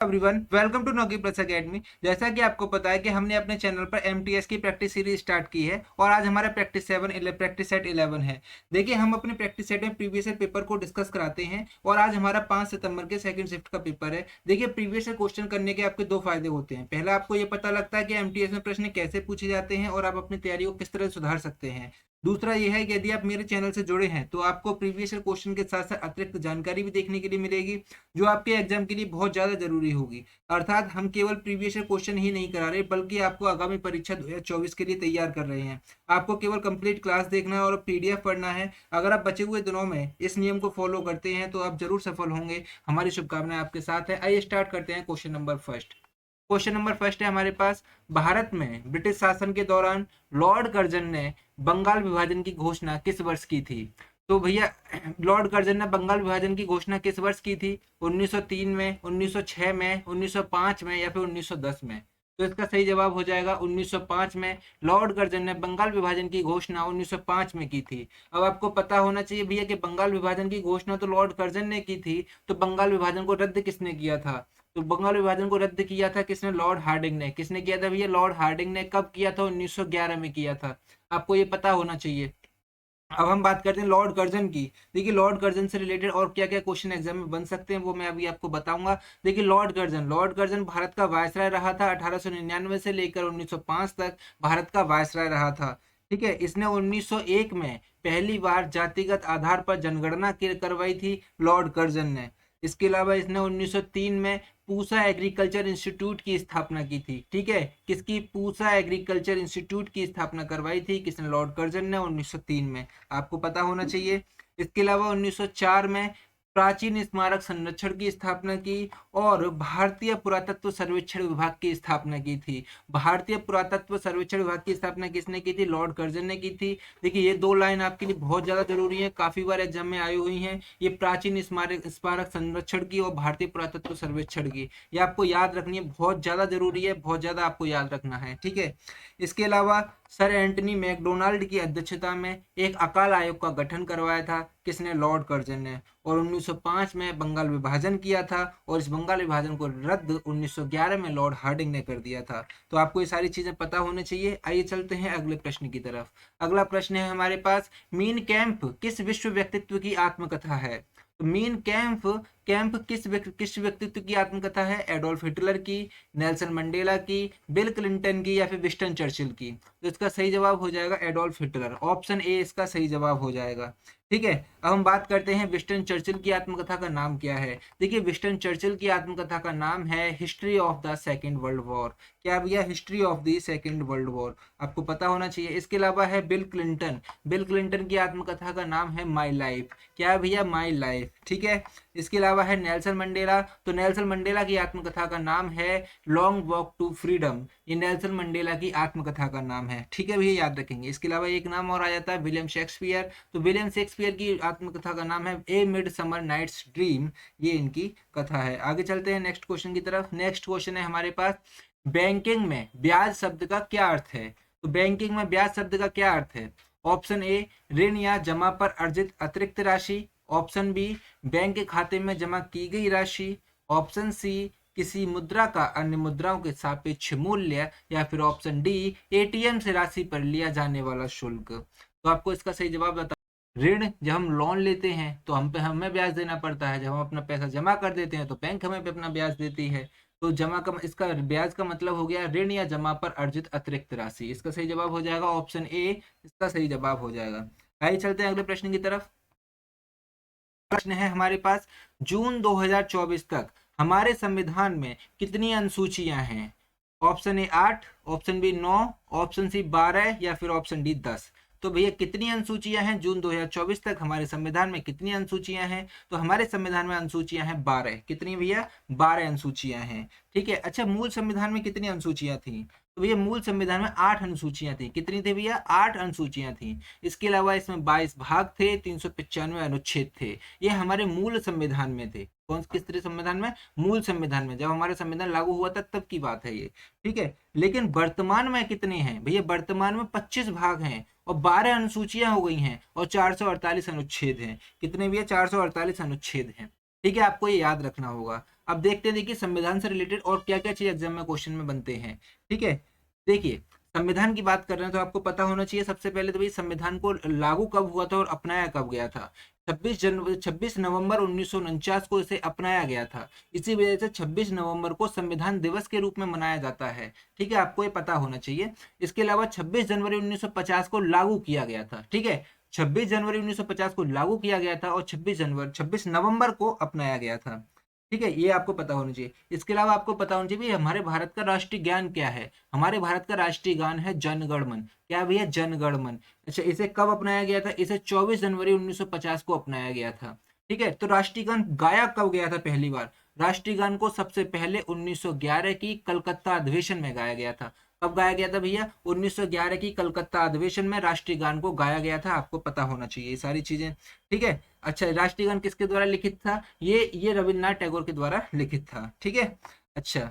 Everyone, welcome to नौकी plus academy. जैसा कि आपको पता है कि हमने अपने चैनल पर एमटीएस की प्रैक्टिस सीरीज स्टार्ट की है और आज हमारा प्रैक्टिस सेट 11 है। देखिए, हम अपने प्रैक्टिस सेट में प्रीवियस ईयर पेपर को डिस्कस कराते हैं और आज हमारा 5 सितंबर के सेकंड शिफ्ट का पेपर है। देखिए, प्रीवियस ईयर क्वेश्चन करने के आपके दो फायदे होते हैं। पहला, आपको ये पता लगता है कि एमटीएस में प्रश्न कैसे पूछे जाते हैं और आप अपनी तैयारी को किस तरह सुधार सकते हैं। दूसरा यह है कि यदि आप मेरे चैनल से जुड़े हैं तो आपको प्रीवियस ईयर क्वेश्चन के साथ साथ अतिरिक्त जानकारी भी देखने के लिए मिलेगी, जो आपके एग्जाम के लिए बहुत ज़्यादा जरूरी होगी। अर्थात हम केवल प्रीवियस ईयर क्वेश्चन ही नहीं करा रहे, बल्कि आपको आगामी परीक्षा 2024 के लिए तैयार कर रहे हैं। आपको केवल कंप्लीट क्लास देखना है और पीडीएफ पढ़ना है। अगर आप बचे हुए दिनों में इस नियम को फॉलो करते हैं तो आप जरूर सफल होंगे। हमारी शुभकामनाएं आपके साथ है। आइए स्टार्ट करते हैं question number first. Question number first है हमारे पास, भारत में ब्रिटिश शासन के दौरान लॉर्ड कर्जन ने बंगाल विभाजन की घोषणा किस वर्ष की थी? तो भैया, लॉर्ड कर्जन ने बंगाल विभाजन की घोषणा किस वर्ष की थी? 1903 में, 1906 में, 1905 में या फिर 1910 में? तो इसका सही जवाब हो जाएगा 1905 में। लॉर्ड कर्जन ने बंगाल विभाजन की घोषणा 1905 में की थी। अब आपको पता होना चाहिए भैया कि बंगाल विभाजन की घोषणा तो लॉर्ड कर्जन ने की थी, तो बंगाल विभाजन को रद्द किसने किया था? तो बंगाल विभाजन को रद्द किया था किसने? लॉर्ड हार्डिंग ने। किसने किया था भैया? लॉर्ड हार्डिंग ने। कब किया था? 1911 में किया था। आपको ये पता होना चाहिए। अब हम बात करते हैं लॉर्ड कर्जन की। देखिए, लॉर्ड कर्जन से रिलेटेड और क्या क्या क्वेश्चन एग्जाम में बन सकते हैं वो मैं अभी आपको बताऊंगा। देखिए, लॉर्ड कर्जन भारत का वायसराय रहा था 1899 से लेकर 1905 तक भारत का वायसराय रहा था। ठीक है, इसने 1901 में पहली बार जातिगत आधार पर जनगणना करवाई थी लॉर्ड कर्जन ने। इसके अलावा इसने 1903 में पूसा एग्रीकल्चर इंस्टीट्यूट की स्थापना की थी। ठीक है, किसकी? पूसा एग्रीकल्चर इंस्टीट्यूट की स्थापना करवाई थी किसने? लॉर्ड कर्जन ने, 1903 में। आपको पता होना चाहिए। इसके अलावा 1904 में प्राचीन स्मारक संरक्षण की स्थापना की और भारतीय पुरातत्व सर्वेक्षण विभाग की स्थापना की थी। भारतीय पुरातत्व सर्वेक्षण विभाग की स्थापना किसने की थी? लॉर्ड कर्जन ने की थी। देखिए, ये दो लाइन आपके लिए बहुत ज्यादा जरूरी है, काफी बार एग्जाम में आई हुई हैं। ये प्राचीन स्मारक स्मारक संरक्षण की और भारतीय पुरातत्व सर्वेक्षण की, ये आपको याद रखनी है, बहुत ज्यादा जरूरी है, बहुत ज्यादा आपको याद रखना है। ठीक है, इसके अलावा सर एंटनी मैकडोनाल्ड की अध्यक्षता में एक अकाल आयोग का गठन करवाया था किसने? लॉर्ड कर्जन ने। और 1905 में बंगाल विभाजन किया था और इस बंगाल विभाजन को रद्द 1911 में लॉर्ड हार्डिंग ने कर दिया था। तो आपको ये सारी चीजें पता होनी चाहिए। आइए चलते हैं अगले प्रश्न की तरफ। अगला प्रश्न है हमारे पास, मीन कैंप किस विश्व व्यक्तित्व की आत्मकथा है? तो मीन कैंप कैंप किस व्यक्तित्व की आत्मकथा है? एडोल्फ हिटलर की, नेल्सन मंडेला की, बिल क्लिंटन की या फिर विंस्टन चर्चिल की? तो इसका सही जवाब हो जाएगा एडोल्फ हिटलर। ऑप्शन ए इसका सही जवाब हो जाएगा। ठीक है, अब हम बात करते हैं विंस्टन चर्चिल की आत्मकथा का नाम क्या है। देखिए, विंस्टन चर्चिल की आत्मकथा का नाम है history of the second world war. क्या भैया? History of the second world war, आपको पता होना चाहिए। इसके अलावा है बिल क्लिंटन की आत्मकथा का नाम है माई लाइफ। क्या भैया? My life. ठीक है, इसके अलावा है नेल्सन मंडेला। तो नेल्सन मंडेला की आत्मकथा का नाम है लॉन्ग वॉक टू फ्रीडम। ये नेल्सन मंडेला की आत्मकथा का नाम है। ठीक है भैया, याद रखेंगे। इसके अलावा एक नाम और आ जाता है विलियम शेक्सपियर। तो विलियम शेक्सपियर की आत्मकथा का नाम है ए मिड समर नाइट्स ड्रीम। ये इनकी कथा है। आगे चलते हैं नेक्स्ट क्वेश्चन की तरफ। नेक्स्ट क्वेश्चन है हमारे पास, बैंकिंग में ब्याज शब्द का क्या अर्थ है? तो बैंकिंग में ब्याज शब्द का क्या अर्थ है? ऑप्शन ए, ऋण या जमा पर अर्जित अतिरिक्त राशि। ऑप्शन बी, बैंक के खाते में जमा की गई राशि। ऑप्शन सी, किसी मुद्रा का अन्य मुद्राओं के सापेक्ष मूल्य। या फिर ऑप्शन डी, एटीएम से राशि पर लिया जाने वाला शुल्क। तो आपको इसका सही जवाब बता। ऋण, जब हम लोन लेते हैं तो हम पे हमें ब्याज देना पड़ता है। जब हम अपना पैसा जमा कर देते हैं तो बैंक हमें पे अपना ब्याज देती है। तो जमा का इसका ब्याज का मतलब हो गया ऋण या जमा पर अर्जित अतिरिक्त राशि। इसका सही जवाब हो जाएगा ऑप्शन ए, इसका सही जवाब हो जाएगा। आइए चलते हैं अगले प्रश्न की तरफ। प्रश्न है हमारे पास, जून 2024 तक हमारे संविधान में कितनी अनुसूचियां हैं? Option A 8, option B 9, option C 12 या फिर ऑप्शन डी 10। तो भैया, कितनी अनुसूचियां हैं जून 2024 तक हमारे संविधान में? कितनी अनुसूचियां हैं? तो हमारे संविधान में अनुसूचियां हैं 12। कितनी भैया? 12 अनुसूचियां हैं। ठीक है, अच्छा, मूल संविधान में कितनी अनुसूचियां थी? तो भैया, मूल संविधान में 8 अनुसूचियां थी। कितनी थी भैया? 8 अनुसूचियां थी। इसके अलावा इसमें 22 भाग थे, 395 अनुच्छेद थे। ये हमारे मूल संविधान में थे। कौन किस तरह संविधान में? मूल संविधान में, जब हमारा संविधान लागू हुआ था तब की बात है ये। ठीक है, लेकिन वर्तमान में कितने हैं भैया? वर्तमान में 25 भाग हैं और 12 अनुसूचियां हो गई हैं और 448 अनुच्छेद हैं। कितने भैया? 448 अनुच्छेद हैं। ठीक है, आपको ये याद रखना होगा। अब देखते हैं, देखिए संविधान से रिलेटेड और क्या क्या चीज एग्जाम में क्वेश्चन में बनते हैं। ठीक है, देखिए संविधान की बात कर रहे हैं तो आपको पता होना चाहिए सबसे पहले तो भाई संविधान को लागू कब हुआ था और अपनाया कब गया था। 26 नवंबर 1949 को इसे अपनाया गया था। इसी वजह से 26 नवंबर को संविधान दिवस के रूप में मनाया जाता है। ठीक है, आपको ये पता होना चाहिए। इसके अलावा 26 जनवरी 1950 को लागू किया गया था। ठीक है, 26 जनवरी 1950 को लागू किया गया था और 26 नवंबर को अपनाया गया था। ठीक है, ये आपको पता होना चाहिए। इसके अलावा आपको पता होना चाहिए हमारे भारत का राष्ट्रीय ज्ञान क्या है। हमारे भारत का राष्ट्रीय गान है जन गण मन। क्या भैया, जन गण मन। अच्छा, इसे कब अपनाया गया था? इसे 24 जनवरी 1950 को अपनाया गया था। ठीक है, तो राष्ट्रीय गान गाया कब गया था पहली बार? राष्ट्रीय गान को सबसे पहले 1911 की कलकत्ता अधिवेशन में गाया गया था। कब गाया गया था भैया? 1911 की कलकत्ता अधिवेशन में राष्ट्रीय गान को गाया गया था। आपको पता होना चाहिए ये सारी चीजें। ठीक है, अच्छा राष्ट्रीय गान किसके द्वारा लिखित था? ये रविन्द्रनाथ टैगोर के द्वारा लिखित था। ठीक है, अच्छा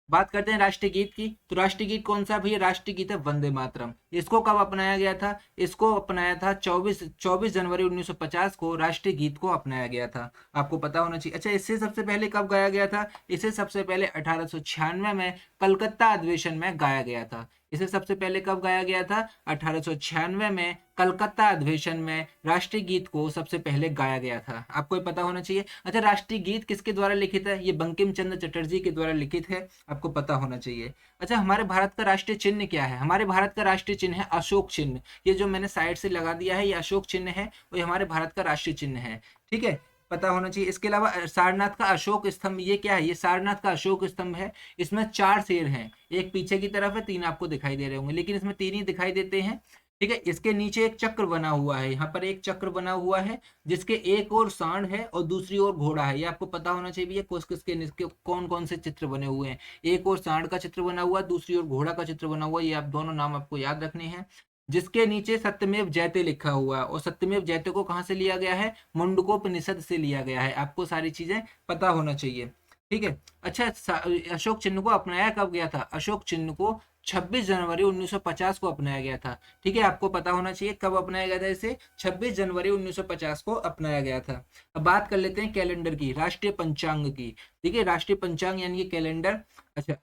बात करते हैं राष्ट्रीय गीत की। तो राष्ट्रीय गीत कौन सा भैया? राष्ट्रीय गीत है वंदे मातरम। इसको कब अपनाया गया था? इसको अपनाया था 24 जनवरी 1950 को राष्ट्रीय गीत को अपनाया गया था। आपको पता होना चाहिए। अच्छा, इससे सबसे पहले कब गाया गया था? इसे सबसे पहले 1896 में कलकत्ता अधिवेशन में गाया गया था। इसे सबसे पहले कब गाया गया था? 1896 में कलकत्ता अधिवेशन में राष्ट्रीय गीत को सबसे पहले गाया गया था। आपको ये पता होना चाहिए। अच्छा, राष्ट्रीय गीत किसके द्वारा लिखित है? ये बंकिम चंद्र चटर्जी के द्वारा लिखित है। आपको पता होना चाहिए। अच्छा, हमारे भारत का राष्ट्रीय चिन्ह क्या है? हमारे भारत का राष्ट्रीय चिन्ह है अशोक चिन्ह। ये जो मैंने साइड से लगा दिया है, ये अशोक चिन्ह है और ये हमारे भारत का राष्ट्रीय चिन्ह है। ठीक है, पता होना चाहिए। इसके अलावा सारनाथ का अशोक स्तंभ, ये क्या है? ये सारनाथ का अशोक स्तंभ है। इसमें 4 शेर हैं, एक पीछे की तरफ है, 3 आपको दिखाई दे रहे होंगे, लेकिन इसमें 3 ही दिखाई देते हैं। ठीक है, इसके नीचे एक चक्र बना हुआ है, यहाँ पर एक चक्र बना हुआ है जिसके एक ओर सांड है और दूसरी ओर घोड़ा है। ये आपको पता होना चाहिए भैया किसके कौन कौन से चित्र बने हुए हैं। एक ओर सांड का चित्र बना हुआ है, दूसरी ओर घोड़ा का चित्र बना हुआ है। ये आप दोनों नाम आपको याद रखने हैं। जिसके नीचे सत्यमेव जयते लिखा हुआ है, और सत्यमेव जयते को कहाँ से लिया गया है? मुंडकोपनिषद से लिया गया है। आपको सारी चीजें पता होना चाहिए। ठीक है, अच्छा अशोक चिन्ह को अपनाया कब गया था? अशोक चिन्ह को 26 जनवरी 1950 को अपनाया गया था। ठीक है, आपको पता होना चाहिए कब अपनाया गया था इसे? 26 जनवरी 1950 को अपनाया गया था। अब बात कर लेते हैं कैलेंडर की, राष्ट्रीय पंचांग की। ठीक है, राष्ट्रीय पंचांग यानी कि कैलेंडर। अच्छा,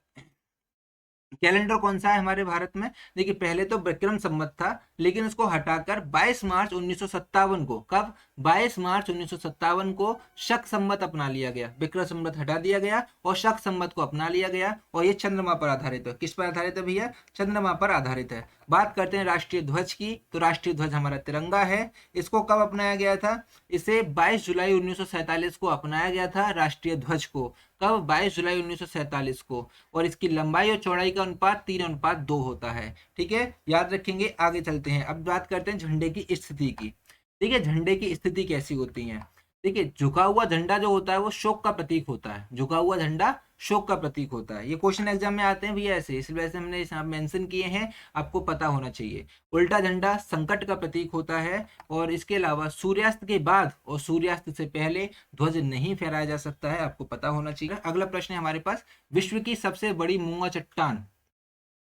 कैलेंडर कौन सा है हमारे भारत में? देखिए पहले तो विक्रम संवत था, लेकिन उसको हटाकर 22 मार्च 1957 को, कब? 22 मार्च 1957 को शक संवत अपना लिया गया। विक्रम संवत हटा दिया गया और शक संवत को अपना लिया गया, और ये चंद्रमा पर आधारित है। किस पर आधारित है भैया? चंद्रमा पर आधारित है। बात करते हैं राष्ट्रीय ध्वज की। तो राष्ट्रीय ध्वज हमारा तिरंगा है। इसको कब अपनाया गया था? इसे 22 जुलाई 1947 को अपनाया गया था राष्ट्रीय ध्वज को। कब? 22 जुलाई 1947 को। और इसकी लंबाई और चौड़ाई का अनुपात 3:2 होता है। ठीक है, याद रखेंगे। आगे चलते हैं, अब बात करते हैं झंडे की स्थिति की। ठीक है, झंडे की स्थिति कैसी होती है? देखिए झुका हुआ झंडा जो होता है वो शोक का प्रतीक होता है। झुका हुआ झंडा शोक का प्रतीक होता है। ये क्वेश्चन एग्जाम में आते हैं भैया ऐसे, इस वजह से हमने यहाँ मेंशन किए हैं, आपको पता होना चाहिए। उल्टा झंडा संकट का प्रतीक होता है। और इसके अलावा सूर्यास्त के बाद और सूर्यास्त से पहले ध्वज नहीं फहराया जा सकता है। आपको पता होना चाहिए। अगला प्रश्न है हमारे पास, विश्व की सबसे बड़ी मूंगा चट्टान।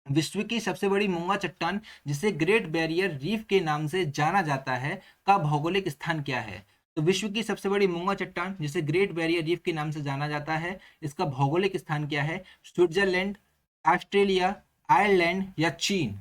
विश्व की सबसे बड़ी मूंगा चट्टान जिसे ग्रेट बैरियर रीफ के नाम से जाना जाता है, का भौगोलिक स्थान क्या है? तो विश्व की सबसे बड़ी मूंगा चट्टान जिसे ग्रेट बैरियर रीफ के नाम से जाना जाता है, इसका भौगोलिक स्थान क्या है? स्विट्जरलैंड, ऑस्ट्रेलिया, आयरलैंड या चीन?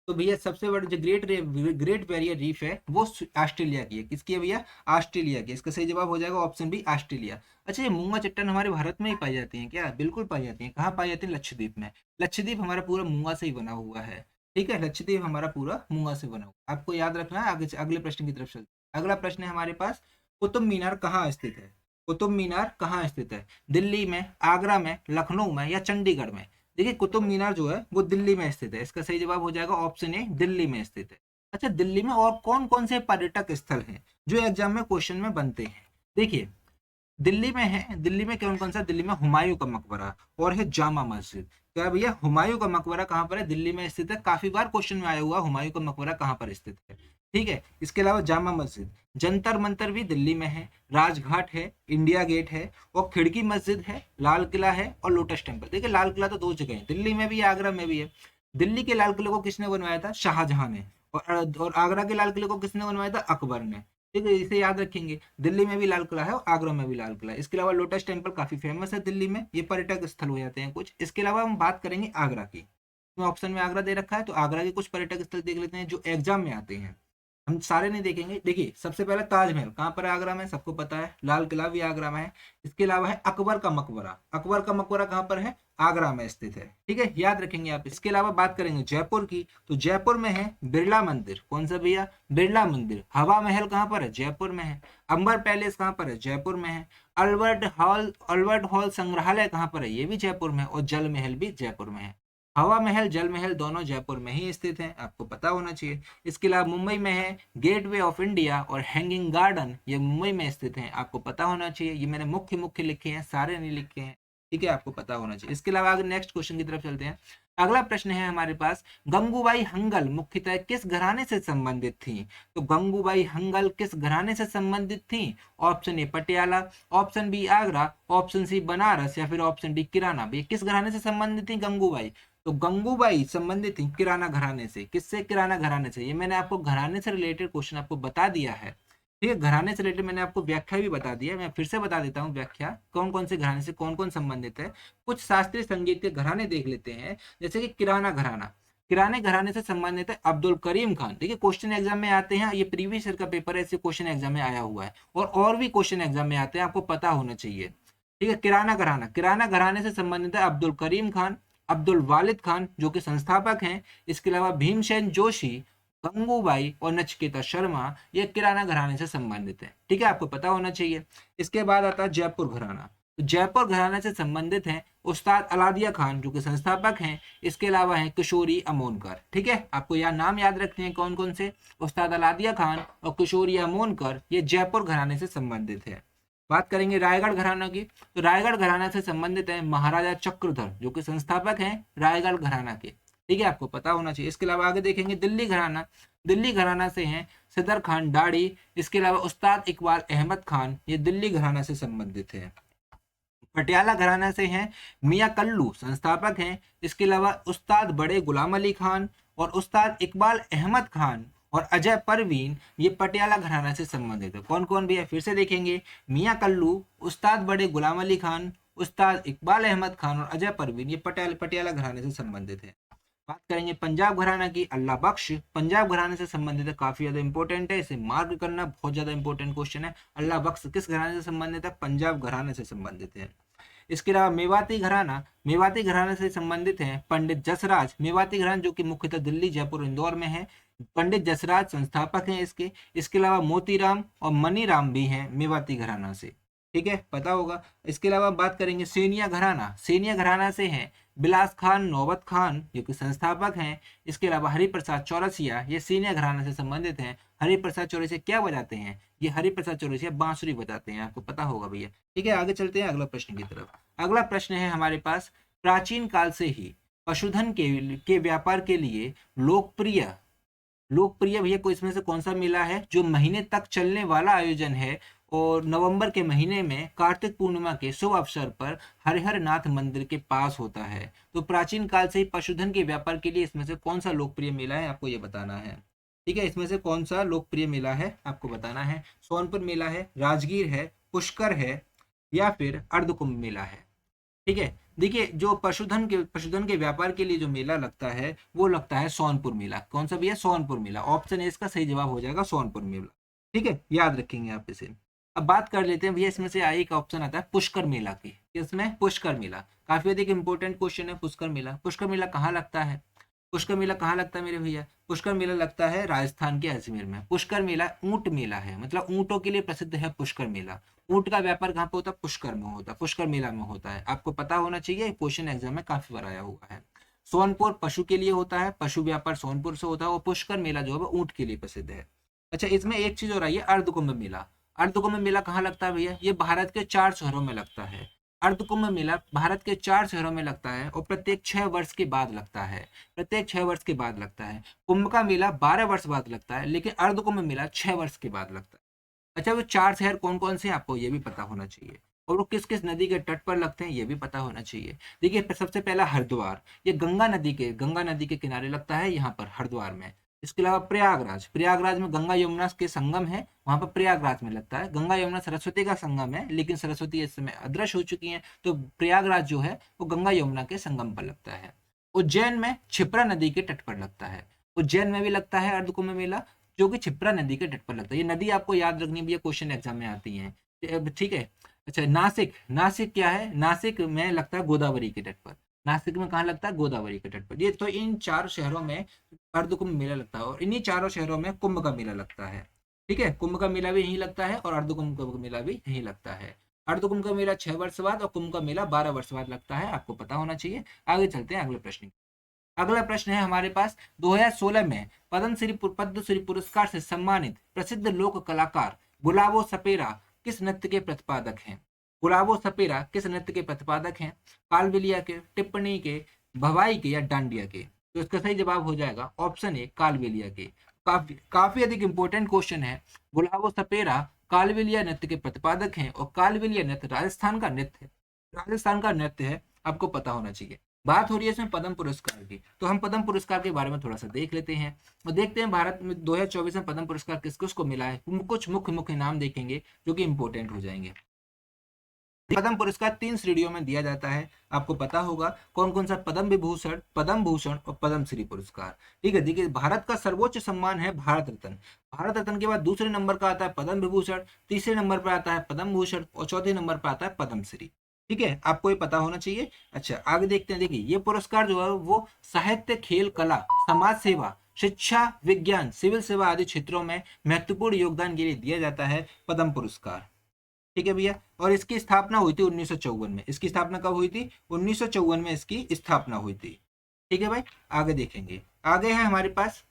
तो भैया सबसे बड़ा जो ग्रेट बैरियर रीफ है वो ऑस्ट्रेलिया की है। किसकी है भैया? ऑस्ट्रेलिया की। इसका सही जवाब हो जाएगा ऑप्शन बी, ऑस्ट्रेलिया। अच्छा, ये मूंगा चट्टान हमारे भारत में ही पाई जाती है क्या? बिल्कुल पाई जाती है। कहाँ पाई जाती है? लक्षद्वीप में। लक्षद्वीप हमारा पूरा मूंगा से ही बना हुआ है। ठीक है, लक्षद्वीप हमारा पूरा मूंगा से बना हुआ। आपको याद रखना है। आगे अगले प्रश्न की तरफ चलते हैं। अगला प्रश्न है हमारे पास, कुतुब मीनार कहाँ स्थित है? कुतुब मीनार कहाँ स्थित है? दिल्ली में, आगरा में, लखनऊ में या चंडीगढ़ में? देखिए कुतुब मीनार जो है वो दिल्ली में स्थित है। इसका सही जवाब हो जाएगा ऑप्शन ए, दिल्ली में स्थित है। अच्छा, दिल्ली में और कौन कौन से पर्यटक स्थल हैं जो एग्जाम में क्वेश्चन में बनते हैं? देखिए दिल्ली में है, दिल्ली में कौन कौन सा? दिल्ली में हुमायूं का मकबरा और है जामा मस्जिद। क्या है भैया? हुमायूं का मकबरा कहाँ पर है? दिल्ली में स्थित है। काफी बार क्वेश्चन में आया हुआ हुमायूं का मकबरा कहाँ पर स्थित है। ठीक है, इसके अलावा जामा मस्जिद, जंतर मंतर भी दिल्ली में है, राजघाट है, इंडिया गेट है, और खिड़की मस्जिद है, लाल किला है और लोटस टेम्पल। देखिए लाल किला तो 2 जगह है, दिल्ली में भी है, आगरा में भी है। दिल्ली के लाल किले को किसने बनवाया था? शाहजहां ने। और आगरा के लाल किले को किसने बनवाया था? अकबर ने। ठीक है, इसे याद रखेंगे। दिल्ली में भी लाल किला है और आगरा में भी लाल किला है। इसके अलावा लोटस टेम्पल काफी फेमस है दिल्ली में, ये पर्यटक स्थल हो जाते हैं कुछ। इसके अलावा हम बात करेंगे आगरा की, तो ऑप्शन में आगरा दे रखा है, तो आगरा के कुछ पर्यटक स्थल देख लेते हैं जो एग्जाम में आते हैं। हम सारे नहीं देखेंगे। देखिए सबसे पहले ताजमहल कहाँ पर है, आगरा में, सबको पता है। लाल किला भी आगरा में है। इसके अलावा है अकबर का मकबरा, अकबर का मकबरा कहाँ पर है, आगरा में स्थित है। ठीक है, याद रखेंगे आप। इसके अलावा बात करेंगे जयपुर की, तो जयपुर में है बिरला मंदिर। कौन सा भैया, बिरला मंदिर। हवा महल कहाँ पर है, जयपुर में है। अंबर पैलेस कहाँ पर है, जयपुर में है। अल्बर्ट हॉल संग्रहालय कहाँ पर है, ये भी जयपुर में है। और जल महल भी जयपुर में है। हवा महल, जल महल दोनों जयपुर में ही स्थित हैं, आपको पता होना चाहिए। इसके अलावा मुंबई में है गेटवे ऑफ इंडिया और हैंगिंग गार्डन, ये मुंबई में स्थित हैं, आपको पता होना चाहिए। ये मैंने मुख्य मुख्य लिखे हैं, सारे नहीं लिखे हैं। ठीक है, आपको पता होना चाहिए। इसके अलावा आगे नेक्स्ट क्वेश्चन की तरफ चलते हैं। अगला प्रश्न है हमारे पास, गंगूबाई हंगल मुख्यतः किस घराने से संबंधित थी। तो गंगूबाई हंगल किस घराने से संबंधित थी। Option A Patiala, option B Agra, option C Banaras, या फिर ऑप्शन डी किराना। भाई किस घराने से संबंधित थी गंगूबाई, तो गंगूबाई संबंधित थी किराना घराने से। किससे, किराना घराने से। ये मैंने आपको घराने से रिलेटेड क्वेश्चन आपको बता दिया है। ठीक है, घराने से रिलेटेड मैंने आपको व्याख्या भी बता दी है, मैं फिर से बता देता हूँ व्याख्या, कौन कौन से घराने से कौन कौन संबंधित है। कुछ शास्त्रीय संगीत के घराने देख लेते हैं, जैसे कि किराना घराना। किराने घराने से संबंधित है अब्दुल करीम खान। देखिए क्वेश्चन एग्जाम में आते हैं, ये प्रीवियस ईयर का पेपर है, ऐसे क्वेश्चन एग्जाम में आया हुआ है। और भी क्वेश्चन एग्जाम में आते हैं, आपको पता होना चाहिए। ठीक है, किराना घराना, किराना घराने से संबंधित है अब्दुल करीम खान, अब्दुल वालिद खान जो कि संस्थापक हैं। इसके अलावा भीमसेन जोशी, गंगूबाई और नचिकेता शर्मा, ये किराना घराने से संबंधित है। ठीक है, आपको पता होना चाहिए। इसके बाद आता है जयपुर घराना, तो जयपुर घराने से संबंधित है उस्ताद अलादिया खान जो कि संस्थापक हैं। इसके अलावा है किशोरी अमोनकर। ठीक है, आपको यह नाम याद रखने हैं कौन कौन से, उस्ताद अलादिया खान और किशोरी अमोनकर, ये जयपुर घराने से संबंधित है। बात करेंगे रायगढ़ घराना की, तो रायगढ़ घराना से संबंधित है महाराजा चक्रधर जो कि संस्थापक हैं रायगढ़ घराना के। ठीक है, आपको पता होना चाहिए। इसके अलावा आगे देखेंगे दिल्ली घराना, दिल्ली घराना से हैं सदर खान डाड़ी। इसके अलावा उस्ताद इकबाल अहमद खान, ये दिल्ली घराना से संबंधित है। पटियाला घराना से हैं मियां कल्लू, संस्थापक हैं। इसके अलावा उस्ताद बड़े गुलाम अली खान और उस्ताद इकबाल अहमद खान और अजय परवीन, ये पटियाला घराना से संबंधित है। कौन कौन भी है, फिर से देखेंगे, मियां कल्लू, उस्ताद बड़े गुलाम अली खान, उस्ताद इकबाल अहमद खान और अजय परवीन, ये पटियाला घराने से संबंधित है। बात करेंगे पंजाब घराना की, अल्लाह बख्श, पंजाब घराने से संबंधित है, काफी ज्यादा इंपॉर्टेंट है, इसे मार्क करना बहुत ज्यादा इंपॉर्टेंट क्वेश्चन है। अल्लाह बख्श किस घराने से संबंधित है, पंजाब घराने से संबंधित है। इसके अलावा मेवाती घराना, मेवाती घराने से संबंधित है पंडित जसराज, मेवाती घराना जो कि मुख्यतः दिल्ली, जयपुर, इंदौर में है। पंडित जसराज संस्थापक हैं इसके। इसके अलावा मोतीराम और मनीराम भी हैं मेवाती घराना से। ठीक है, पता होगा। इसके अलावा बात करेंगे सेनिया घराना, सेनिया घराना से हैं बिलास खान नौबत खान जो कि संस्थापक हैं। इसके अलावा हरिप्रसाद चौरसिया, ये सेनिया घराना से संबंधित हैं। हरिप्रसाद चौरसिया क्या बजाते हैं, ये हरिप्रसाद चौरसिया बांसुरी बजाते हैं, आपको पता होगा भैया। ठीक है, आगे चलते हैं अगला प्रश्न की तरफ। अगला प्रश्न है हमारे पास, प्राचीन काल से ही पशुधन के व्यापार के लिए लोकप्रिय लोकप्रिय भैया को इसमें से कौन सा मेला है जो महीने तक चलने वाला आयोजन है और नवंबर के महीने में कार्तिक पूर्णिमा के शुभ अवसर पर हरिहर नाथ मंदिर के पास होता है। तो प्राचीन काल से ही पशुधन के व्यापार के लिए इसमें से कौन सा लोकप्रिय मेला है, आपको ये बताना है। ठीक है, इसमें से कौन सा लोकप्रिय मेला है आपको बताना है। सोनपुर मेला है, राजगीर है, पुष्कर है, या फिर अर्धकुंभ मेला है। ठीक है, देखिए जो पशुधन के व्यापार के लिए जो मेला लगता है वो लगता है सोनपुर मेला। कौन सा भैया, सोनपुर मेला। ऑप्शन ए इसका सही जवाब हो जाएगा, सोनपुर मेला। ठीक है, याद रखेंगे आप इसे। अब बात कर लेते हैं भैया, इसमें से एक ऑप्शन आता है पुष्कर मेला की। इसमें पुष्कर मेला काफी अधिक इंपॉर्टेंट क्वेश्चन है। पुष्कर मेला, पुष्कर मेला कहाँ लगता है, पुष्कर मेला कहाँ लगता है मेरे भैया, पुष्कर मेला लगता है राजस्थान के अजमेर में। पुष्कर मेला ऊंट मेला है, मतलब ऊंटों के लिए प्रसिद्ध है पुष्कर मेला। ऊंट का व्यापार कहाँ पे होता है, पुष्कर में होता है, पुष्कर मेला में होता है। आपको पता होना चाहिए, क्वेश्चन एग्जाम में काफी बार आया हुआ है। सोनपुर पशु के लिए होता है, पशु व्यापार सोनपुर से होता है, और पुष्कर मेला जो है ऊंट के लिए प्रसिद्ध है। अच्छा, इसमें एक चीज और आई है, अर्धकुंभ मेला। अर्धकुंभ मेला कहाँ लगता है भैया, ये भारत के 4 शहरों में लगता है। अर्धकुंभ मेला भारत के 4 शहरों में लगता है और प्रत्येक 6 वर्ष के बाद लगता है, प्रत्येक 6 वर्ष के बाद लगता है। कुंभ का मेला 12 वर्ष बाद लगता है, लेकिन अर्धकुंभ मेला 6 वर्ष के बाद लगता है। अच्छा, वो 4 शहर कौन कौन से आपको ये भी पता होना चाहिए, और वो किस किस नदी के तट पर लगते हैं ये भी पता होना चाहिए। देखिए सबसे पहला हरिद्वार, ये गंगा नदी के किनारे लगता है, यहाँ पर हरिद्वार में। इसके अलावा प्रयागराज, प्रयागराज में गंगा यमुना के संगम है, वहां पर प्रयागराज में लगता है। गंगा यमुना सरस्वती का संगम है, लेकिन सरस्वती इस समय अदृश्य हो चुकी है, तो प्रयागराज जो है वो गंगा यमुना के संगम पर लगता है। उज्जैन में क्षिप्रा नदी के तट पर लगता है। उज्जैन में भी लगता है अर्धकुंभ मेला, जो कि क्षिप्रा नदी के तट पर लगता है। ये नदी आपको याद रखनी भी है, क्वेश्चन एग्जाम में आती है। ठीक है। अच्छा, नासिक, नासिक क्या है? नासिक में लगता है गोदावरी के तट पर। नासिक में कहाँ लगता है? गोदावरी के तट पर। ये तो इन चार शहरों में अर्धकुंभ मेला लगता है, और इन्हीं चारों शहरों में कुंभ का मेला लगता है। ठीक है, कुंभ का मेला भी यहीं लगता है और अर्धकुंभ का मेला भी यहीं लगता है। अर्धकुंभ का मेला 6 वर्ष बाद और कुंभ का मेला 12 वर्ष बाद लगता है, आपको पता होना चाहिए। आगे चलते हैं अगले प्रश्न की। अगला प्रश्न है हमारे पास, 2016 में पद्मश्री पुरस्कार से सम्मानित प्रसिद्ध लोक कलाकार गुलाबो सपेरा किस नृत्य के प्रतिपादक हैं? गुलाबो सपेरा किस नृत्य के प्रतिपादक हैं? कालबेलिया के, टिप्पणी के, भवाई के या डांडिया के? तो इसका सही जवाब हो जाएगा ऑप्शन ए, कालबेलिया के। काफी काफी अधिक इंपॉर्टेंट क्वेश्चन है। गुलाबो सपेरा कालबेलिया नृत्य के प्रतिपादक हैं, और कालबेलिया नृत्य राजस्थान का नृत्य है। राजस्थान का नृत्य है, आपको पता होना चाहिए। बात हो रही है इसमें पद्म पुरस्कार की, तो हम पद्म पुरस्कार के बारे में थोड़ा सा देख लेते हैं और देखते हैं भारत में 2024 में पद्म पुरस्कार किस किस को मिला है। कुछ मुख्य मुख्य नाम देखेंगे जो कि इंपॉर्टेंट हो जाएंगे। पद्म पुरस्कार 3 श्रेणियों में दिया जाता है, आपको पता होगा कौन कौन सा? पद्म भूषण और पद्मश्री पुरस्कार। ठीक है, देखिए भारत का सर्वोच्च सम्मान है भारत रत्न। भारत रत्न के बाद दूसरे नंबर का आता है पद्म विभूषण, तीसरे नंबर पर आता है पद्म भूषण और चौथे नंबर पर आता है पद्मश्री। ठीक है, आपको ये पता होना चाहिए। अच्छा, आगे देखते हैं। देखिए ये पुरस्कार जो है वो साहित्य, खेल, कला, समाज सेवा, शिक्षा, विज्ञान, सिविल सेवा आदि क्षेत्रों में महत्वपूर्ण योगदान के लिए दिया जाता है पद्म पुरस्कार। ठीक है भैया, और इसकी स्थापना हुई थी 1954 में। इसकी स्थापना कब हुई थी? 1954 में इसकी स्थापना हुई थी। ठीक है भाई, आगे देखेंगे। आगे है हमारे पास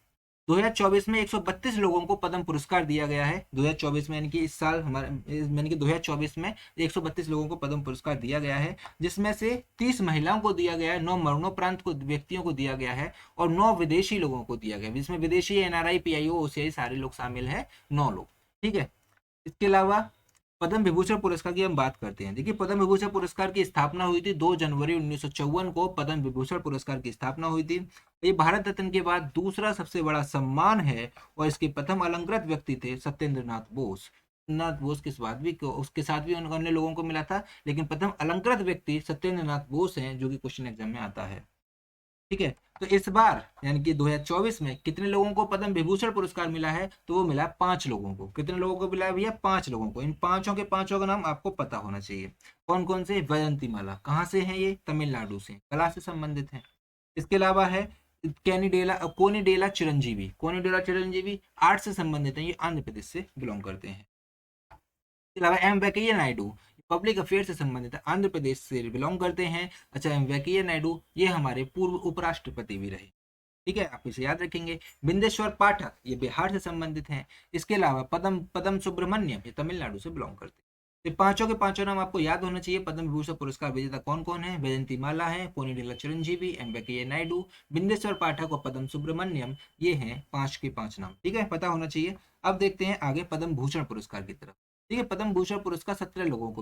2024 में 132 लोगों को पद्म पुरस्कार दिया गया है। 2024 में यानी कि इस साल हमारे यानी कि 2024 में 132 लोगों को पद्म पुरस्कार दिया गया है, जिसमें से 30 महिलाओं को दिया गया है, 9 मरणोपरांत को व्यक्तियों को दिया गया है और 9 विदेशी लोगों को दिया गया है, जिसमें विदेशी एनआरआई, पीआईओ, ओसीआई सारे लोग शामिल है, 9 लोग। ठीक है, इसके अलावा पद्म विभूषण पुरस्कार की हम बात करते हैं। देखिए पद्म विभूषण पुरस्कार की स्थापना हुई थी 2 जनवरी 1954 को। पद्म विभूषण पुरस्कार की स्थापना हुई थी। ये भारत रत्न के बाद दूसरा सबसे बड़ा सम्मान है, और इसके प्रथम अलंकृत व्यक्ति थे सत्येंद्र नाथ बोस। नाथ बोस के बाद भी उसके साथ भी अन्य लोगों को मिला था, लेकिन प्रथम अलंकृत व्यक्ति सत्येंद्र नाथ बोस हैं, जो कि क्वेश्चन एग्जाम में आता है। ठीक है, तो इस बार यानी कि 2024 में कितने लोगों को पद्म विभूषण पुरस्कार मिला है? तो वो मिला 5 लोगों को। कितने लोगों को मिला है भैया? 5 लोगों को। इन पांचों के पांचों का नाम आपको पता होना चाहिए। कौन कौन से? वैजंती माला। कहाँ से हैं ये? तमिलनाडु से, कला से संबंधित है। इसके अलावा है कोनिडेला चिरंजीवी। कोनिडेला चिरंजीवी आर्ट से संबंधित है, ये आंध्र प्रदेश से बिलोंग करते हैं। इसके अलावा M Venkaiah Naidu public affair से संबंधित है, आंध्र प्रदेश से बिलोंग करते हैं। अच्छा, एम वेंकैया नायडू ये हमारे पूर्व उपराष्ट्रपति भी रहे। ठीक है, आप इसे याद रखेंगे। बिंदेश्वर पाठक ये बिहार से संबंधित हैं। इसके अलावा पद्म पद्म सुब्रमण्यम ये तमिलनाडु से बिलोंग करते हैं। तो पांचों के पांचों नाम आपको याद होना चाहिए। पद्म विभूषण पुरस्कार विजेता कौन कौन है? वैजंती माला है, कोनिडेला चिरंजीवी, एम वेंकैया नायडू, बिंदेश्वर पाठक और पद्म सुब्रमण्यम। ये हैं 5 के 5 नाम। ठीक है, पता होना चाहिए। अब देखते हैं आगे पद्म भूषण पुरस्कार की तरफ। ठीक है, पद्म भूषण पुरस्कार 17 लोगों को,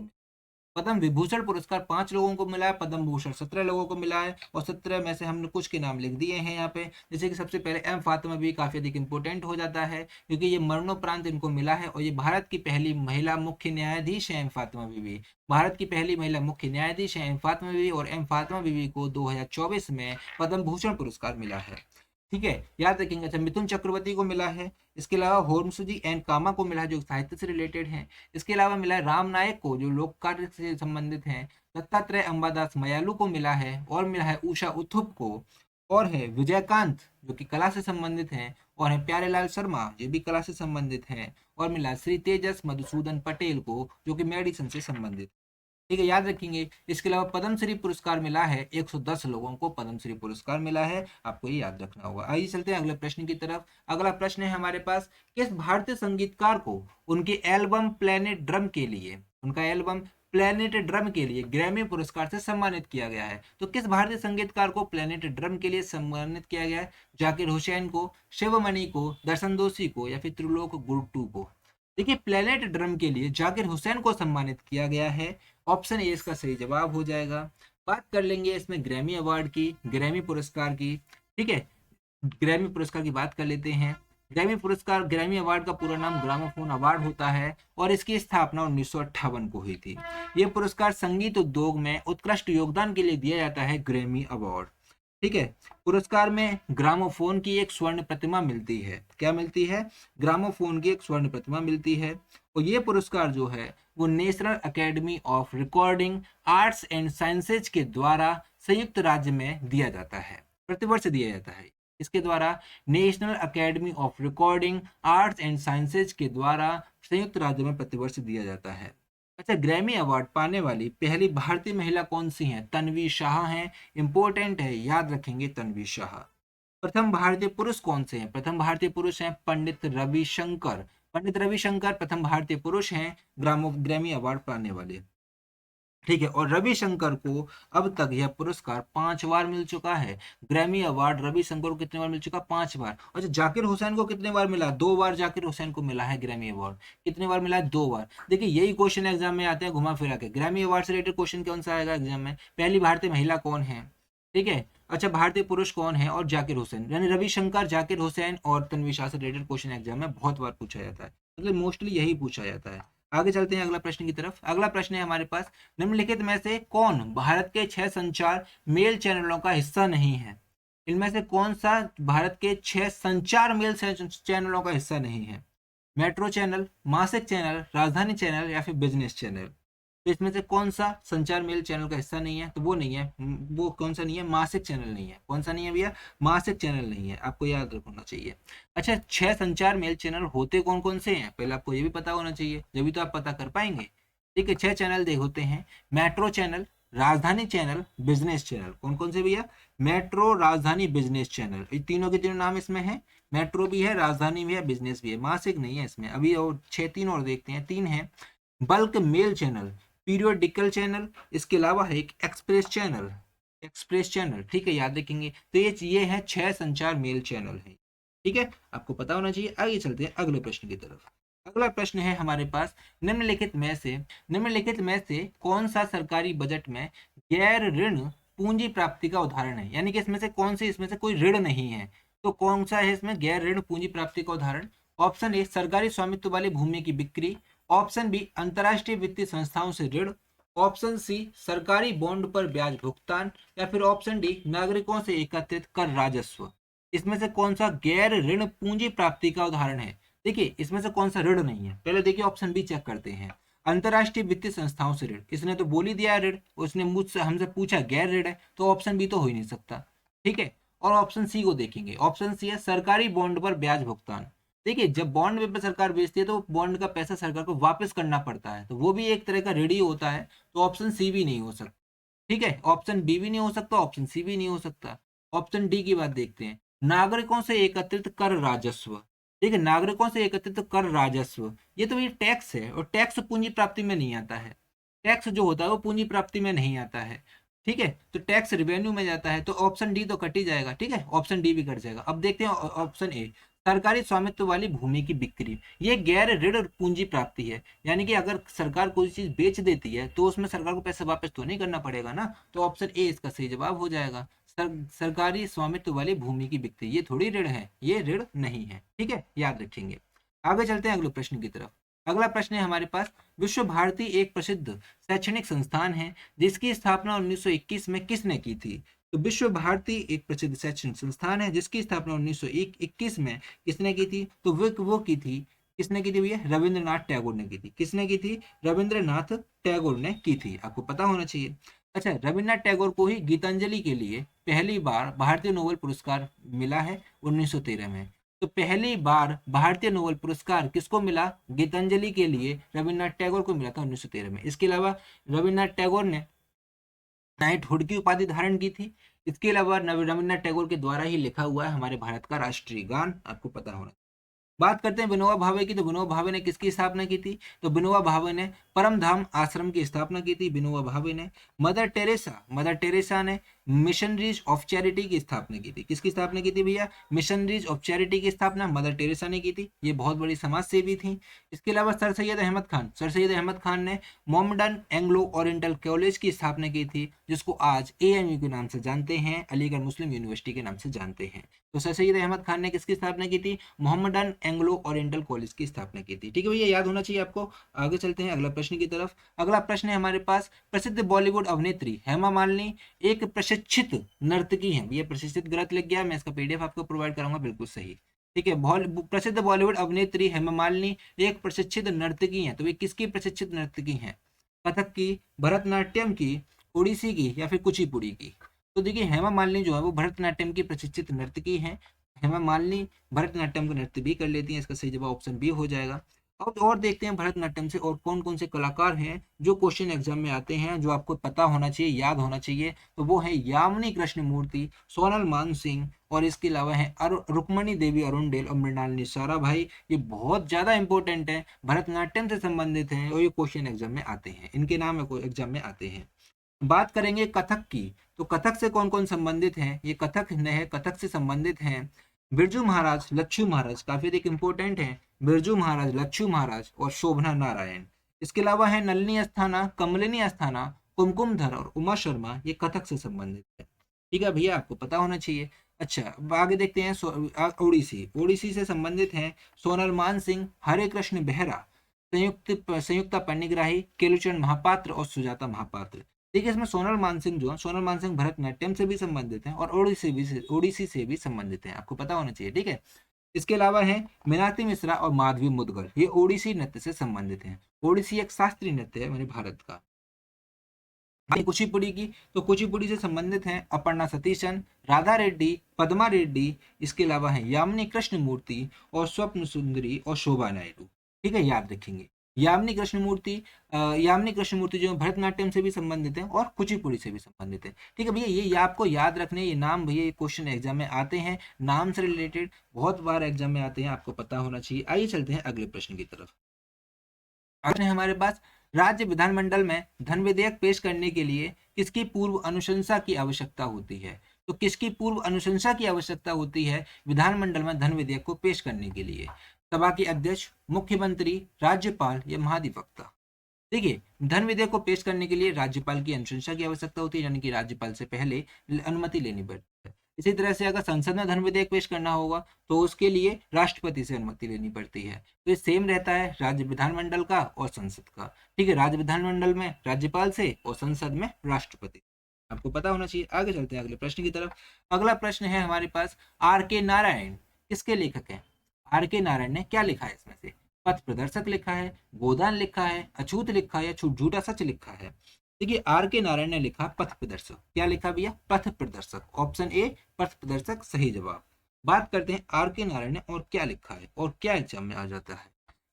पद्म विभूषण पुरस्कार 5 लोगों को मिला है, पद्म भूषण 17 लोगों को मिला है, और 17 में से हमने कुछ के नाम लिख दिए हैं यहाँ पे। जैसे कि सबसे पहले एम फातिमा भी काफी अधिक इंपॉर्टेंट हो जाता है, क्योंकि ये मरणोपरांत इनको मिला है, और ये भारत की पहली महिला मुख्य न्यायाधीश है। एम फातिमा बीवी भारत की पहली महिला मुख्य न्यायाधीश है, एम फातिमा बीवी, और एम फातिमा बीवी को 2024 में पद्म भूषण पुरस्कार मिला है। ठीक है, याद रखेंगे। अच्छा, मिथुन चक्रवर्ती को मिला है। इसके अलावा होर्मुसजी एन कामा को मिला है, जो साहित्य से रिलेटेड है। इसके अलावा मिला है राम नायक को, जो लोक कार्य से संबंधित हैं। दत्तात्रेय अंबादास मयालू को मिला है, और मिला है उषा उथुप को, और है विजयकांत जो कि कला से संबंधित हैं, और है प्यारेलाल शर्मा ये भी कला से संबंधित हैं, और मिला श्री तेजस मधुसूदन पटेल को, जो कि मेडिसिन से संबंधित। ठीक है, याद रखेंगे। इसके अलावा पद्मश्री पुरस्कार मिला है 110 लोगों को, पद्मश्री पुरस्कार मिला है, आपको ये याद रखना होगा। आइए चलते हैं अगले प्रश्न की तरफ। अगला प्रश्न है हमारे पास, किस भारतीय संगीतकार को उनके एल्बम प्लेनेट ड्रम के लिए, उनका एल्बम प्लेनेट ड्रम के लिए ग्रैमी पुरस्कार से सम्मानित किया गया है? तो किस भारतीय संगीतकार को प्लेनेट ड्रम के लिए सम्मानित किया गया है? जाकिर हुसैन को, शिवमणि को, दर्शन दोषी को, या फिर त्रिलोक गुरटू को? देखिए प्लेनेट ड्रम के लिए जाकिर हुसैन को सम्मानित किया गया है। ऑप्शन ए इसका सही जवाब हो जाएगा। बात कर लेंगे इसमें ग्रैमी अवार्ड की, ग्रैमी पुरस्कार की। ठीक है, ग्रैमी पुरस्कार की बात कर लेते हैं। ग्रैमी पुरस्कार, ग्रैमी अवार्ड का पूरा नाम ग्रामोफोन अवार्ड होता है और इसकी स्थापना 1958 को हुई थी। ये पुरस्कार संगीत उद्योग में उत्कृष्ट योगदान के लिए दिया जाता है, ग्रैमी अवार्ड। ठीक है। पुरस्कार में ग्रामोफोन की एक स्वर्ण प्रतिमा मिलती है। क्या मिलती है? ग्रामोफोन की एक स्वर्ण प्रतिमा मिलती है। और ये पुरस्कार जो है वो national academy of recording arts and sciences के द्वारा संयुक्त राज्य में दिया जाता है, प्रतिवर्ष दिया जाता है। इसके द्वारा national academy of recording arts and sciences के द्वारा संयुक्त राज्य में प्रतिवर्ष दिया जाता है। अच्छा, ग्रैमी अवार्ड पाने वाली पहली भारतीय महिला कौन सी हैं? तन्वी शाह हैं। इंपॉर्टेंट है, याद रखेंगे तन्वी शाह। प्रथम भारतीय पुरुष कौन से हैं? प्रथम भारतीय पुरुष हैं पंडित रविशंकर। पंडित रविशंकर प्रथम भारतीय पुरुष हैं ग्रैमी अवार्ड पाने वाले। ठीक है। और रविशंकर को अब तक यह पुरस्कार 5 बार मिल चुका है। ग्रैमी अवार्ड रविशंकर को कितने बार मिल चुका? 5 बार। अच्छा, जाकिर हुसैन को कितने बार मिला? 2 बार जाकिर हुसैन को मिला है ग्रैमी अवार्ड। कितने बार मिला है? 2 बार। देखिए, यही क्वेश्चन एग्जाम में आते हैं घुमा फिरा के। ग्रैमी अवार्ड से रिलेटेड क्वेश्चन कौन सा आएगा एग्जाम में? पहली भारतीय महिला कौन है? ठीक है। अच्छा, भारतीय पुरुष कौन है? और जाकिर हुसैन, यानी रविशंकर, जाकिर हुसैन और तन्वी शाह से रिलेटेड क्वेश्चन एग्जाम में बहुत बार पूछा जाता है, मतलब मोस्टली यही पूछा जाता है। आगे चलते हैं अगला प्रश्न की तरफ। अगला प्रश्न है हमारे पास, निम्नलिखित में से कौन भारत के 6 संचार मेल चैनलों का हिस्सा नहीं है? इनमें से कौन सा भारत के 6 संचार मेल चैनलों का हिस्सा नहीं है? मेट्रो चैनल, मासिक चैनल, राजधानी चैनल या फिर बिजनेस चैनल? तो इसमें से कौन सा संचार मेल चैनल का हिस्सा नहीं है? तो वो नहीं है, वो कौन सा नहीं है? मासिक चैनल नहीं है। कौन सा नहीं है भैया? मासिक चैनल नहीं है, आपको याद रखना चाहिए। अच्छा, 6 संचार मेल चैनल होते कौन कौन से हैं? पहले आपको ये भी पता होना चाहिए, जब तो आप पता कर पाएंगे। ठीक है, 6 चैनल दे होते हैं, मेट्रो चैनल, राजधानी चैनल, बिजनेस चैनल। कौन कौन से भैया? मेट्रो, राजधानी, बिजनेस चैनल। ये तीनों के तीनों नाम इसमें है। मेट्रो भी है, राजधानी भी है, बिजनेस भी है। मासिक नहीं है इसमें। अभी और 6 और देखते हैं। 3 है bulk mail channel, periodical channel, इसके अलावा है एक एक्सप्रेस चैनल। एक्सप्रेस चैनल, ठीक है, याद रखेंगे। तो ये है 6 संचार मेल चैनल है। ठीक है, आपको पता होना चाहिए। आगे चलते हैं अगले प्रश्न की तरफ। अगला प्रश्न है हमारे पास, निम्नलिखित में से कौन सा सरकारी बजट में गैर ऋण पूंजी प्राप्ति का उदाहरण है? यानी कि इसमें से कौन से, इसमें से कोई ऋण नहीं है, तो कौन सा है इसमें गैर ऋण पूंजी प्राप्ति का उदाहरण? ऑप्शन ए, सरकारी स्वामित्व वाली भूमि की बिक्री। ऑप्शन बी, अंतरराष्ट्रीय वित्तीय संस्थाओं से ऋण। ऑप्शन सी, सरकारी बॉन्ड पर ब्याज भुगतान। या फिर ऑप्शन डी, नागरिकों से एकत्रित कर राजस्व। इसमें से कौन सा गैर ऋण पूंजी प्राप्ति का उदाहरण है? देखिए, इसमें से कौन सा ऋण नहीं है? पहले देखिए ऑप्शन बी चेक करते हैं। अंतरराष्ट्रीय वित्तीय संस्थाओं से ऋण, इसने तो बोल ही दिया है ऋण, उसने मुझसे हमसे पूछा गैर ऋण है, तो ऑप्शन बी तो हो ही नहीं सकता। ठीक है। और ऑप्शन सी को देखेंगे। ऑप्शन सी है सरकारी बॉन्ड पर ब्याज भुगतान। देखिए, जब बॉन्ड पेपर सरकार बेचती है तो बॉन्ड का पैसा सरकार को वापस करना पड़ता है, तो वो भी एक तरह का ऋण ही होता है। तो ऑप्शन सी भी नहीं हो सकता। ठीक है, ऑप्शन बी भी नहीं हो सकता, ऑप्शन सी भी नहीं हो सकता। ऑप्शन डी की बात देखते हैं, नागरिकों से एकत्रित कर राजस्व। ठीक है, नागरिकों से एकत्रित कर राजस्व, ये तो ये टैक्स है, और टैक्स पूंजी प्राप्ति में नहीं आता है। टैक्स जो होता है वो पूंजी प्राप्ति में नहीं आता है। ठीक है, तो टैक्स रिवेन्यू में जाता है, तो ऑप्शन डी तो कट ही जाएगा। ठीक है, ऑप्शन डी भी कट जाएगा। अब देखते हैं ऑप्शन ए, सरकारी स्वामित्व वाली भूमि की बिक्री। ये गैर ऋण पूंजी प्राप्ति है, यानी कि अगर सरकार कोई चीज बेच देती है तो उसमें सरकार को पैसा वापस तो नहीं करना पड़ेगा ना। तो ऑप्शन ए इसका सही जवाब हो जाएगा। सरकारी स्वामित्व वाली भूमि की बिक्री, ये थोड़ी ऋण है, ये ऋण नहीं है। ठीक है, याद रखेंगे। आगे चलते हैं अगले प्रश्न की तरफ। अगला प्रश्न है हमारे पास, विश्व भारती एक प्रसिद्ध शैक्षणिक संस्थान है जिसकी स्थापना 1921 में किसने की थी? तो विश्व भारती एक प्रसिद्ध शैक्षणिक संस्थान है जिसकी स्थापना 1921 में किसने की थी? तो वो की थी, किसने की थी भैया? रविंद्रनाथ टैगोर ने की थी। किसने की थी? रविंद्रनाथ टैगोर ने की थी, आपको पता होना चाहिए। अच्छा, रविन्द्रनाथ टैगोर को ही गीतांजलि के लिए पहली बार भारतीय नोबेल पुरस्कार मिला है 1913 में। तो पहली बार भारतीय नोबेल पुरस्कार किसको मिला? गीतांजलि के लिए रविन्द्रनाथ टैगोर को मिला था 1913 में। इसके अलावा रविन्द्रनाथ टैगोर ने नाइटहुड की उपाधि धारण की थी। इसके अलावा रविन्द्रनाथ टैगोर के द्वारा ही लिखा हुआ है हमारे भारत का राष्ट्रीय गान, आपको पता होना। बात करते हैं विनोबा भावे की, तो विनोबा भावे ने किसकी स्थापना की थी? तो विनोबा भावे ने परमधाम आश्रम की स्थापना की थी। विनोबा भावे ने। मदर टेरेसा ने मिशनरीज ऑफ चैरिटी की स्थापना की थी। किसकी स्थापना की थी भैया? मिशनरीज ऑफ चैरिटी की स्थापना मदर टेरेसा ने की थी। ये बहुत बड़ी समाज सेवी थी। इसके अलावा सर सैयद अहमद खान, सर सैयद अहमद खान ने मोहम्मडन एंग्लो ओरिएंटल कॉलेज की स्थापना की थी, जिसको आज एएमयू के नाम से जानते हैं, अलीगढ़ मुस्लिम यूनिवर्सिटी के नाम से जानते हैं। तो सर सैयद अहमद खान ने किसकी स्थापना की थी? मोहम्मडन एंग्लो ओरिएंटल कॉलेज की स्थापना की थी। ठीक है भैया, याद होना चाहिए आपको। आगे चलते हैं अगला प्रश्न की तरफ। अगला प्रश्न है हमारे पास, प्रसिद्ध बॉलीवुड अभिनेत्री हेमा मालिनी एक प्रशिक्षित नर्तकी है। ये प्रशिक्षित गलत लग गया, मैं इसका पीडीएफ आपको प्रोवाइड कराऊंगा, बिल्कुल सही। ठीक है, प्रसिद्ध बॉलीवुड अभिनेत्री हेमा मालिनी एक प्रशिक्षित नर्तकी है। तो ये किसकी प्रशिक्षित नर्तकी है? कथक की, भरतनाट्यम की, ओडिसी की, या फिर कुचिपुड़ी की? तो देखिए हेमा मालिनी जो है वो भरतनाट्यम की प्रशिक्षित नर्तकी है। हेमा मालिनी भरतनाट्यम का नृत्य भी कर लेती है। इसका सही जवाब ऑप्शन बी हो जाएगा। अब और देखते हैं भरतनाट्यम से और कौन कौन से कलाकार हैं जो क्वेश्चन एग्जाम में आते हैं, जो आपको पता होना चाहिए, याद होना चाहिए। तो वो है यामिनी कृष्णमूर्ति, सोनल मानसिंह, और इसके अलावा है रुक्मणी देवी अरुणडेल और मृणालिनी साराभाई। ये बहुत ज्यादा इंपॉर्टेंट है, भरतनाट्यम से संबंधित हैं और ये क्वेश्चन एग्जाम में आते हैं, इनके नाम एग्जाम में आते हैं। बात करेंगे कथक की, तो कथक से कौन कौन संबंधित है? ये कथक से संबंधित हैं बिरजू महाराज, लच्छू महाराज, काफी एक इंपॉर्टेंट है, बिरजू महाराज, लच्छू महाराज और शोभना नारायण। इसके अलावा है नलिनी अस्थाना, कमलिनी अस्थाना, कुमकुमधर और उमा शर्मा। ये कथक से संबंधित है। ठीक है भैया, आपको पता होना चाहिए। अच्छा, अब आगे देखते हैं ओडिसी। ओडिसी से संबंधित हैं सोनल मान सिंह, हरे कृष्ण बेहरा, संयुक्ता पन्निग्राही, केलुचरण महापात्र और सुजाता महापात्र। देखिए इसमें सोनल मानसिंह जो है, सोनल मानसिंह भरतनाट्यम से भी संबंधित हैं और ओडिसी से भी संबंधित हैं, आपको पता होना चाहिए। ठीक है, इसके अलावा है मीनाक्षी मिश्रा और माधवी मुदगल, ये ओडिसी नृत्य से संबंधित हैं। ओडिसी एक शास्त्रीय नृत्य है, मैंने भारत का। कुचिपुड़ी की, तो कुचिपुड़ी से संबंधित हैं अपर्णा सतीशन, राधा रेड्डी, पद्मा रेड्डी, इसके अलावा है यामिनी कृष्णमूर्ति और स्वप्न सुंदरी और शोभा नायडू। ठीक है, याद रखेंगे। यामिनी कृष्णमूर्ति जो भरतनाट्यम से भी संबंधित है और कुचिपुड़ी से भी संबंधित है। ठीक है भैया, ये आपको याद रखने, ये नाम भैया ये क्वेश्चन एग्जाम में आते हैं, नाम से रिलेटेड बहुत बार एग्जाम में आते हैं, आपको पता होना चाहिए। आइए चलते हैं अगले प्रश्न की तरफ। अगले हमारे पास, राज्य विधानमंडल में धन विधेयक पेश करने के लिए किसकी पूर्व अनुशंसा की आवश्यकता होती है? तो किसकी पूर्व अनुशंसा की आवश्यकता होती है विधानमंडल में धन विधेयक को पेश करने के लिए? सभा के अध्यक्ष, मुख्यमंत्री, राज्यपाल या महाधिवक्ता? देखिए, धन विधेयक को पेश करने के लिए राज्यपाल की अनुशंसा की आवश्यकता होती है, यानी कि राज्यपाल से पहले अनुमति लेनी पड़ती है। इसी तरह से अगर संसद में धन विधेयक पेश करना होगा तो उसके लिए राष्ट्रपति से अनुमति लेनी पड़ती है। तो ये सेम रहता है राज्य विधानमंडल का और संसद का। ठीक है, राज्य विधानमंडल में राज्यपाल से और संसद में राष्ट्रपति, आपको पता होना चाहिए। आगे चलते हैं अगले प्रश्न की तरफ। अगला प्रश्न है हमारे पास, आर के नारायण किसके लेखक हैं? आर के नारायण ने क्या लिखा है इसमें से? पथ प्रदर्शक लिखा है, गोदान लिखा है, अछूत लिखा है या झूठा सच लिखा है? देखिए आर के नारायण ने लिखा पथ प्रदर्शक। क्या लिखा भैया? पथ प्रदर्शक, ऑप्शन ए पथ प्रदर्शक सही जवाब। बात करते हैं आर के नारायण ने और क्या लिखा है और क्या एग्जाम में आ जाता है।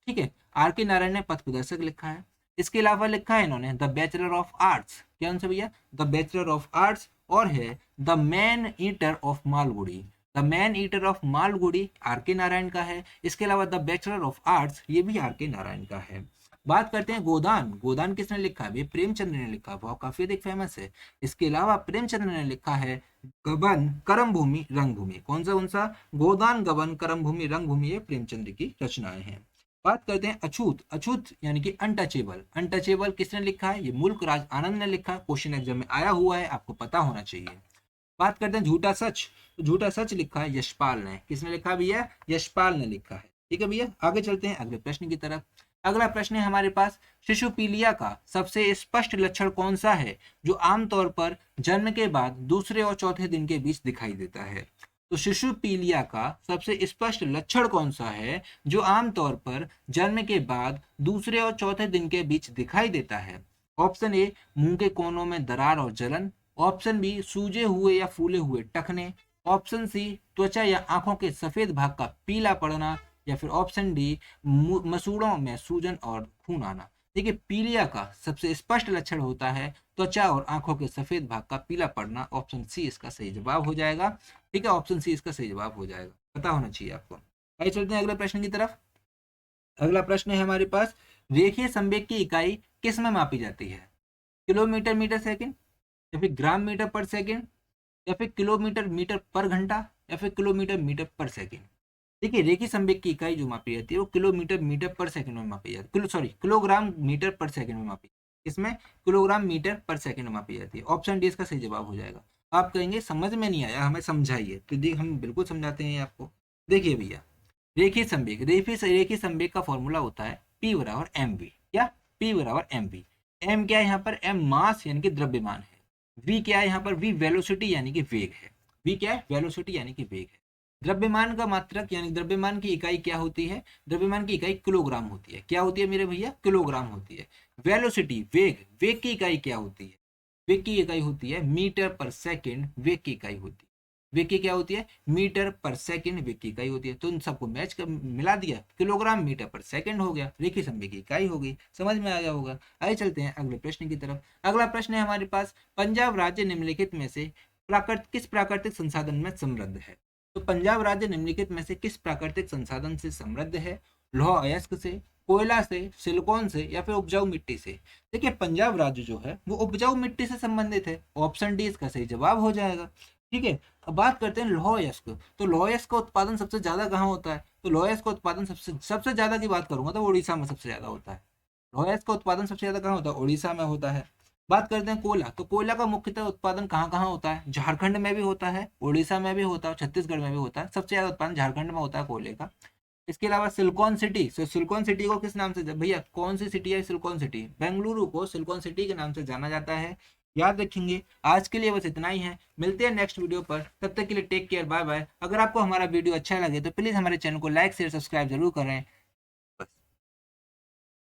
ठीक है, आर के नारायण ने पथ प्रदर्शक लिखा है। इसके अलावा लिखा है इन्होंने द बैचलर ऑफ आर्ट्स, क्या आंसर भैया? द बैचलर ऑफ आर्ट्स, और है the man eater of Malgudi. The man eater of Malgudi R K Narayan का है। इसके अलावा द बैचलर ऑफ आर्ट्स ये भी आर के नारायण का है। बात करते हैं गोदान। गोदान किसने लिखा है? प्रेमचंद्र ने लिखा, वो काफी अधिक फेमस है। इसके अलावा प्रेमचंद्र ने लिखा है गबन, कर्म भूमि, रंग भूमि। कौन सा? गोदान, गबन, कर्म भूमि, रंग भूमि, ये प्रेमचंद्र की रचनाएं हैं। बात करते हैं अछूत। अछूत यानी कि अनटचेबल। अनटचेबल किसने लिखा है? ये मुल्क राज आनंद ने लिखा। क्वेश्चन एग्जाम में आया हुआ है, आपको पता होना चाहिए। बात करते हैं झूठा सच। तो झूठा सच लिखा है यशपाल ने। किसने लिखा भैया? यशपाल ने लिखा है। ठीक है भैया, आगे चलते हैं अगले प्रश्न की तरफ। अगला प्रश्न है हमारे पास, शिशुपीलिया का सबसे स्पष्ट लक्षण कौन सा है जो आमतौर पर जन्म के बाद दूसरे और चौथे दिन के बीच दिखाई देता है? तो शिशुपीलिया का सबसे स्पष्ट लक्षण कौन सा है जो आमतौर पर जन्म के बाद दूसरे और चौथे दिन के बीच दिखाई देता है? ऑप्शन ए मुंह के कोनों में दरार और जलन, ऑप्शन बी सूजे हुए या फूले हुए टखने, ऑप्शन सी त्वचा या आंखों के सफेद भाग का पीला पड़ना, या फिर ऑप्शन डी मसूड़ों में सूजन और खून आना। देखिए पीलिया का सबसे स्पष्ट लक्षण होता है त्वचा और आंखों के सफेद भाग का पीला पड़ना। ऑप्शन सी इसका सही जवाब हो जाएगा। ठीक है, ऑप्शन सी इसका सही जवाब हो जाएगा, पता होना चाहिए आपको। आइए चलते हैं अगले प्रश्न की तरफ। अगला प्रश्न है हमारे पास, रेखीय संवेग की इकाई किस में मापी जाती है? किलोमीटर मीटर सेकंड, या फिर ग्राम मीटर पर सेकंड, या फिर किलोमीटर मीटर पर घंटा या फिर किलोमीटर मीटर पर सेकेंड। देखिए रेखीय संवेग की इकाई जो मापी जाती है वो किलोमीटर मीटर पर सेकंड में मापी जाती है, किलोग्राम मीटर पर सेकंड में मापी, इसमें किलोग्राम मीटर पर सेकंड में मापी जाती है। ऑप्शन डी इसका सही जवाब हो जाएगा। आप कहेंगे समझ में नहीं आया, हमें समझाइए, तो देखिए हम बिल्कुल समझाते हैं आपको। देखिए भैया, रेखीय संवेग, रेखीय संवेग का फॉर्मूला होता है P बराबर एम वी। क्या? P बराबर एम वी। एम क्या है यहाँ पर? एम मास यानी कि द्रव्यमान है। वी क्या है यहाँ पर? वी वेलोसिटी यानी कि वेग है। वी क्या है? वेलोसिटी यानी कि वेग है। द्रव्यमान का मात्रक यानी द्रव्यमान की इकाई क्या होती है? द्रव्यमान की इकाई किलोग्राम होती है। क्या होती है मेरे भैया? किलोग्राम होती है। वेलोसिटी वेग, वेग की इकाई क्या होती है? वेग की इकाई होती है मीटर पर सेकेंड, वेग की इकाई होती है। वेग की क्या होती है? मीटर पर सेकेंड वेग की इकाई होती है। तो उन सबको मैच कर मिला दिया, किलोग्राम मीटर पर सेकेंड हो गया, रेखीय संवेग की इकाई हो गई। समझ में आ गया होगा। आइए चलते हैं अगले प्रश्न की तरफ। अगला प्रश्न है हमारे पास, पंजाब राज्य निम्नलिखित में से किस प्राकृतिक संसाधन में समृद्ध है? तो पंजाब राज्य निम्नलिखित में से किस प्राकृतिक संसाधन से समृद्ध है? लौह अयस्क से, कोयला से, सिलिकॉन से या फिर उपजाऊ मिट्टी से? देखिए पंजाब राज्य जो है वो उपजाऊ मिट्टी से संबंधित है। ऑप्शन डी इसका सही जवाब हो जाएगा। ठीक है, अब बात करते हैं लौह अयस्क। तो लौह अयस्क का उत्पादन सबसे ज्यादा कहाँ होता है? तो लौह अयस्क का उत्पादन सबसे सबसे ज्यादा की बात करूंगा तो उड़ीसा में सबसे ज्यादा होता है। लौह अयस्क का उत्पादन सबसे ज्यादा कहाँ होता है? उड़ीसा में होता है। बात करते हैं कोयला, तो कोयला का मुख्यतः उत्पादन कहाँ कहाँ होता है? झारखंड में भी होता है, उड़ीसा में भी होता है, छत्तीसगढ़ में भी होता है। सबसे ज्यादा उत्पादन झारखंड में होता है कोयले का। इसके अलावा सिलिकॉन सिटी, तो सिलिकॉन सिटी को किस नाम से, भैया कौन सी सिटी है सिलिकॉन सिटी? बेंगलुरु को सिलिकॉन सिटी के नाम से जाना जाता है। याद रखेंगे। आज के लिए बस इतना ही है, मिलते हैं नेक्स्ट वीडियो पर, तब तक के लिए टेक केयर, बाय बाय। अगर आपको हमारा वीडियो अच्छा लगे तो प्लीज हमारे चैनल को लाइक शेयर सब्सक्राइब जरूर करें।